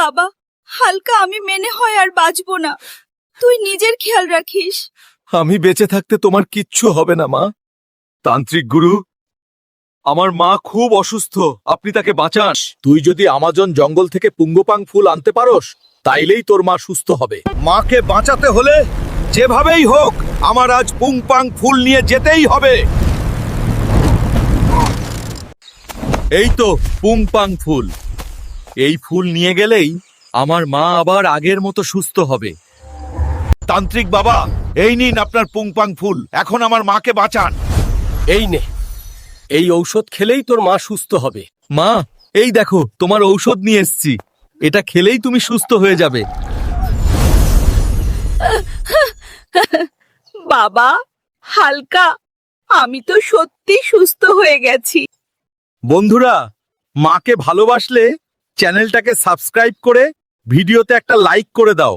বাবা, হালকা আমি মেনে হয় আর বাঁচবো না। তুই নিজের খেয়াল রাখিস। আমি বেঁচে থাকতে তোমার কিচ্ছু হবে না মা। তান্ত্রিক গুরু, আমার মা খুব অসুস্থ, আপনি তাকে বাঁচান। তুই যদি আমাজন জঙ্গল থেকে পুঙ্গপাং ফুল আনতে পারোস, তাইলেই তোর মা সুস্থ হবে। মাকে বাঁচাতে হলে যেভাবেই হোক আমার আজ পুংপাং ফুল নিয়ে যেতেই হবে। এই তো পুংপাং ফুল। এই ফুল নিয়ে গেলেই আমার মা আবার আগের মতো সুস্থ হবে। তান্ত্রিক বাবা, এই নিন আপনার পুংপাং ফুল, এখন আমার মাকে বাঁচান। এই নে, এই ঔষধ খেলেই তোর মা সুস্থ হবে। মা, এই দেখো তোমার ঔষধ নিয়ে এসেছি, এটা খেলেই তুমি সুস্থ হয়ে যাবে। বাবা, হালকা, আমি তো সত্যি সুস্থ হয়ে গেছি। বন্ধুরা, মাকে ভালোবাসলে চ্যানেলটাকে সাবস্ক্রাইব করে ভিডিওতে একটা লাইক করে দাও।